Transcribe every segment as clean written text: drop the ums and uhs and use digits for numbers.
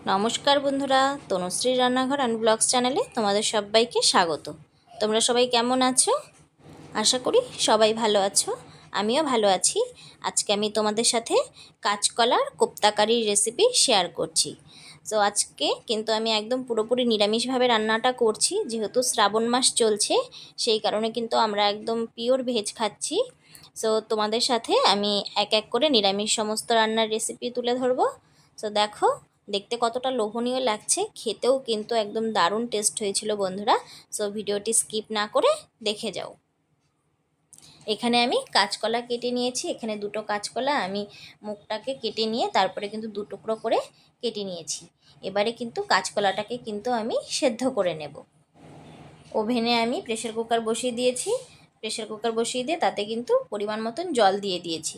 নমস্কার বন্ধুরা, তনুশ্রী রান্নাঘর অ্যান্ড ব্লগস চ্যানেলে তোমাদের সবাইকে স্বাগত। তোমরা সবাই কেমন আছো? আশা করি সবাই ভালো আছো। আমিও ভালো আছি। আজকে আমি তোমাদের সাথে কাঁচকলার কোপ্তাকারির রেসিপি শেয়ার করছি। তো আজকে কিন্তু আমি একদম পুরোপুরি নিরামিষভাবে রান্নাটা করছি, যেহেতু শ্রাবণ মাস চলছে, সেই কারণে কিন্তু আমরা একদম পিওর ভেজ খাচ্ছি। সো তোমাদের সাথে আমি এক এক করে নিরামিষ সমস্ত রান্নার রেসিপি তুলে ধরবো। তো দেখো, দেখতে কতটা লোভনীয় লাগছে, খেতেও কিন্তু একদম দারুণ টেস্ট হয়েছিল বন্ধুরা। সো ভিডিওটি স্কিপ না করে দেখে যাও। এখানে আমি কাঁচকলা কেটে নিয়েছি। এখানে দুটো কাঁচকলা আমি মুখটাকে কেটে নিয়ে তারপরে কিন্তু দু টুকরো করে কেটে নিয়েছি। এবারে কিন্তু কাঁচকলাটাকে কিন্তু আমি সেদ্ধ করে নেব। ওভেনে আমি প্রেসার কুকার বসিয়ে দিয়েছি। প্রেসার কুকার বসিয়ে দিয়ে তাতে কিন্তু পরিমাণ মতন জল দিয়ে দিয়েছি।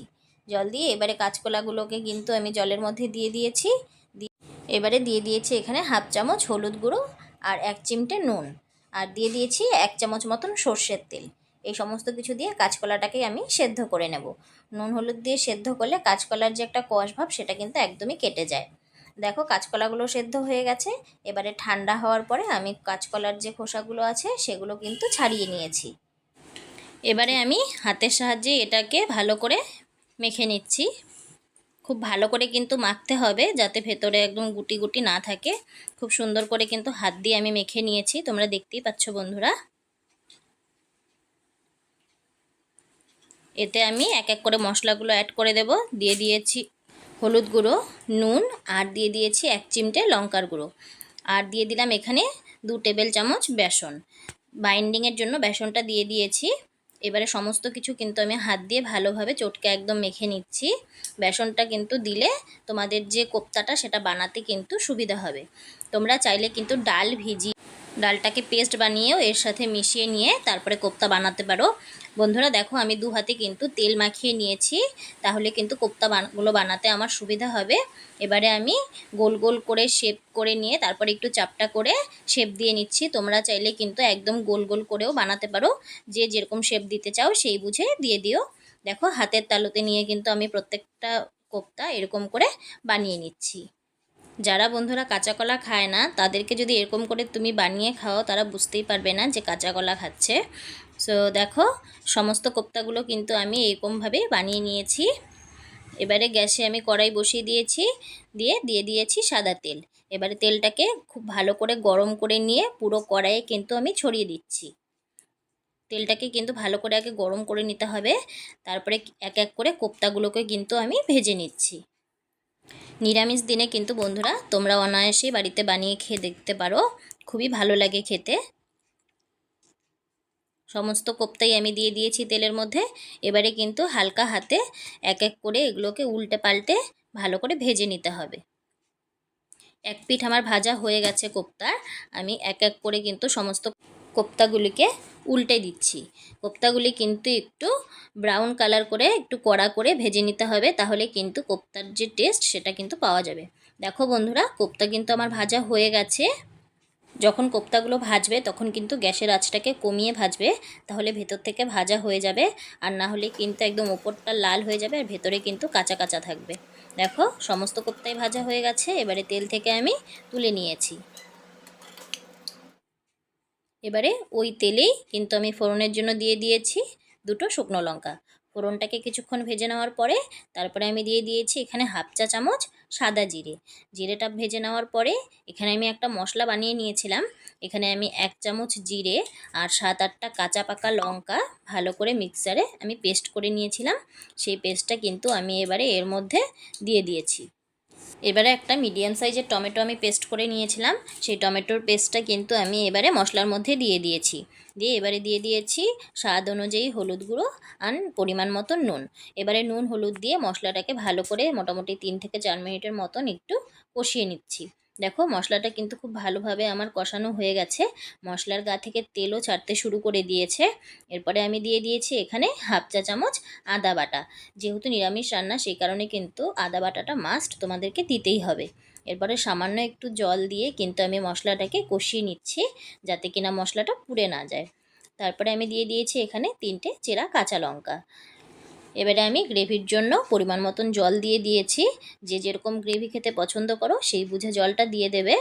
জল দিয়ে এবারে কাঁচকলাগুলোকে কিন্তু আমি জলের মধ্যে দিয়ে দিয়েছি। এবারে দিয়ে দিয়েছি এখানে হাফ চামচ হলুদ গুঁড়ো আর 1 চিমটে নুন, আর দিয়ে দিয়েছি 1 চামচ মতন সর্ষের তেল। এই সমস্ত কিছু দিয়ে কাঁচকলাটাকে আমি সেদ্ধ করে নেব। নুন হলুদ দিয়ে সেদ্ধ করলে কাঁচকলার যে একটা কষ ভাব, সেটা কিন্তু একদমই কেটে যায়। দেখো, কাঁচকলাগুলো সেদ্ধ হয়ে গেছে। এবারে ঠান্ডা হওয়ার পরে আমি কাঁচকলার যে খোসাগুলো আছে সেগুলো কিন্তু ছাড়িয়ে নিয়েছি। এবারে আমি হাতের সাহায্যে এটাকে ভালো করে মেখে নিচ্ছি। খুব ভালো করে কিন্তু মাখতে হবে, যাতে ভেতরে একদম গুটি গুটি না থাকে। খুব সুন্দর করে কিন্তু হাত দিয়ে আমি মেখে নিয়েছি, তোমরা দেখতেই পাচ্ছ বন্ধুরা। এতে আমি এক এক করে মশলাগুলো অ্যাড করে দেব। দিয়ে দিয়েছি হলুদ গুঁড়ো, নুন, আর দিয়ে দিয়েছি 1 চিমটে লঙ্কার গুঁড়ো, আর দিয়ে দিলাম এখানে 2 টেবিল চামচ বেসন। বাইন্ডিংয়ের জন্য বেসনটা দিয়ে দিয়েছি। এবারে সমস্ত কিছু কিন্তু আমি হাত দিয়ে ভালোভাবে চটকে একদম মেখে নিচ্ছি। বেসনটা কিন্তু দিলে তোমাদের যে কোপ্তাটা সেটা বানাতে কিন্তু সুবিধা হবে। তোমরা চাইলে কিন্তু ডালটাকে পেস্ট বানিয়েও এর সাথে মিশিয়ে নিয়ে তারপরে কোপ্তা বানাতে পারো। বন্ধুরা দেখো, আমি 2 হাতে কিন্তু তেল মাখিয়ে নিয়েছি, তাহলে কিন্তু কোপ্তাগুলো বানাতে আমার সুবিধা হবে। এবারে আমি গোল গোল করে শেপ করে নিয়ে তারপরে একটু চাপটা করে শেপ দিয়ে নিচ্ছি। তোমরা চাইলে কিন্তু একদম গোল গোল করেও বানাতে পারো, যে যেরকম শেপ দিতে চাও সেই বুঝে দিয়ে দিও। দেখো, হাতের তালুতে নিয়ে কিন্তু আমি প্রত্যেকটা কোপ্তা এরকম করে বানিয়ে নিচ্ছি। যারা বন্ধুরা কাঁচা কলা খায় না, তাদেরকে যদি এরকম করে তুমি বানিয়ে খাও, তারা বুঝতেই পারবে না যে কাঁচা কলা খাচ্ছে। সো দেখো, সমস্ত কোপ্তাগুলো কিন্তু আমি এরকমভাবে বানিয়ে নিয়েছি। এবারে গ্যাসে আমি কড়াই বসিয়ে দিয়েছি, দিয়ে দিয়েছি সাদা তেল। এবারে তেলটাকে খুব ভালো করে গরম করে নিয়ে পুরো কড়াইয়ে কিন্তু আমি ছড়িয়ে দিচ্ছি। তেলটাকে কিন্তু ভালো করে আগে গরম করে নিতে হবে, তারপরে এক এক করে কোপ্তাগুলোকে কিন্তু আমি ভেজে নিচ্ছি। নিরামিষ দিনে কিন্তু বন্ধুরা তোমরা অনায়াসে বাড়িতে বানিয়ে খেয়ে দেখতে পারো, খুবই ভালো লাগে খেতে। সমস্ত কোপ্তাই আমি দিয়ে দিয়েছি তেলের মধ্যে। এবারে কিন্তু হালকা হাতে এক এক করে এগুলোকে উল্টে পাল্টে ভালো করে ভেজে নিতে হবে। এক পিঠ আমার ভাজা হয়ে গেছে কোপ্তার, আমি এক এক করে কিন্তু সমস্ত কোপ্তাগুলিকে উল্টে দিচ্ছি। কোপ্তাগুলি কিন্তু একটু ব্রাউন কালার করে একটু কড়া করে ভেজে নিতে হবে, তাহলে কিন্তু কোপ্তার যে টেস্ট সেটা কিন্তু পাওয়া যাবে। দেখো বন্ধুরা, কোপ্তা কিন্তু আমার ভাজা হয়ে গেছে। যখন কোপ্তাগুলো ভাজবে তখন কিন্তু গ্যাসের আঁচটাকে কমিয়ে ভাজবে, তাহলে ভেতর থেকে ভাজা হয়ে যাবে। আর না হলে কিন্তু একদম ওপরটা লাল হয়ে যাবে আর ভেতরে কিন্তু কাঁচা কাঁচা থাকবে। দেখো, সমস্ত কোপ্তাই ভাজা হয়ে গেছে। এবারে তেল থেকে আমি তুলে নিয়েছি। এবারে ওই তেলেই কিন্তু আমি ফোড়নের জন্য দিয়ে দিয়েছি 2টো শুকনো লঙ্কা। ফোড়নটাকে কিছুক্ষণ ভেজে নেওয়ার পরে তারপরে আমি দিয়ে দিয়েছি এখানে হাফ চা চামচ সাদা জিরে। জিরেটা ভেজে নেওয়ার পরে এখানে আমি একটা মশলা বানিয়ে নিয়েছিলাম। এখানে আমি 1 চামচ জিরে আর 7-8টা কাঁচা পাকা লঙ্কা ভালো করে মিক্সারে আমি পেস্ট করে নিয়েছিলাম। সেই পেস্টটা কিন্তু আমি এবারে এর মধ্যে দিয়ে দিয়েছি। এবারে একটা মিডিয়াম সাইজের টমেটো আমি পেস্ট করে নিয়েছিলাম, সেই টমেটোর পেস্টটা কিন্তু আমি এবারে মশলার মধ্যে দিয়ে দিয়েছি। এবারে দিয়ে দিয়েছি স্বাদ অনুযায়ী হলুদ গুঁড়ো আর পরিমাণ মতো নুন। এবারে নুন হলুদ দিয়ে মশলাটাকে ভালো করে মোটামুটি 3 থেকে 4 মিনিটের মতন একটু কষিয়ে নিচ্ছি। দেখো, মশলাটা কিন্তু খুব ভালোভাবে আমার কষানো হয়ে গেছে। মশলার গা থেকে তেলও ছাড়তে শুরু করে দিয়েছে। এরপরে আমি দিয়ে দিয়েছি এখানে হাফ চা চামচ আদা বাটা। যেহেতু নিরামিষ রান্না, সেই কারণে কিন্তু আদা বাটাটা মাস্ট তোমাদেরকে দিতেই হবে। এরপরে সামান্য একটু জল দিয়ে কিন্তু আমি মশলাটাকে কষিয়ে নিচ্ছি, যাতে কিনা মশলাটা পুড়ে না যায়। তারপরে আমি দিয়ে দিয়েছি এখানে 3টে চেরা কাঁচা লঙ্কা। এবারে আমি গ্রেভির জন্য পরিমাণ মতন জল দিয়ে দিয়েছি। যে যেরকম গ্রেভি খেতে পছন্দ করো সেই বুঝে জলটা দিয়ে দেবে।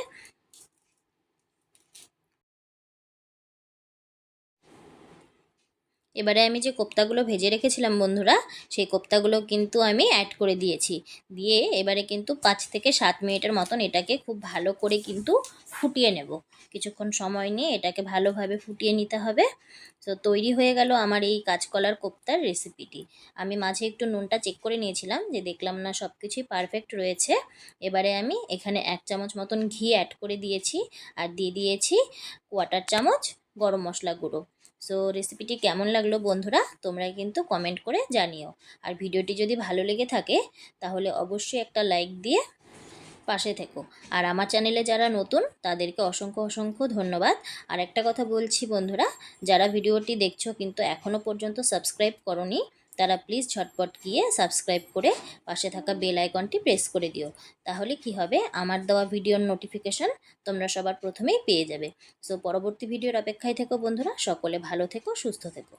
এবারে আমি যে কোপ্তাগুলো ভেজে রেখেছিলাম বন্ধুরা, সেই কোপ্তাগুলো কিন্তু আমি অ্যাড করে দিয়েছি। দিয়ে এবারে কিন্তু 5 থেকে 7 মিনিটের মতন এটাকে খুব ভালো করে কিন্তু ফুটিয়ে নেব। কিছুক্ষণ সময় নিয়ে এটাকে ভালোভাবে ফুটিয়ে নিতে হবে। তো তৈরি হয়ে গেল আমার এই কাঁচকলার কোপ্তার রেসিপিটি। আমি মাঝে একটু নুনটা চেক করে নিয়েছিলাম, যে দেখলাম না সব কিছুই পারফেক্ট রয়েছে। এবারে আমি এখানে 1 চামচ মতন ঘি অ্যাড করে দিয়েছি, আর দিয়ে দিয়েছি 1/4 চামচ গরম মশলা গুঁড়ো। সো রেসিপিটি কেমন লাগলো বন্ধুরা, তোমরা কিন্তু কমেন্ট করে জানিও। আর ভিডিওটি যদি ভালো লেগে থাকে তাহলে অবশ্যই একটা লাইক দিয়ে পাশে থেকো। আর আমার চ্যানেলে যারা নতুন তাদেরকে অসংখ্য অসংখ্য ধন্যবাদ। আর একটা কথা বলছি বন্ধুরা, যারা ভিডিওটি দেখছো কিন্তু এখনও পর্যন্ত সাবস্ক্রাইব করনি, তারা প্লিজ ঝটপট গিয়ে সাবস্ক্রাইব করে পাশে থাকা বেল আইকনটি প্রেস করে দিও। তাহলে কি হবে, আমার দেওয়া ভিডিওর নোটিফিকেশন তোমরা সবার প্রথমেই পেয়ে যাবে। সো পরবর্তী ভিডিওর অপেক্ষায় থেকো বন্ধুরা। সকলে ভালো থেকো, সুস্থ থেকো।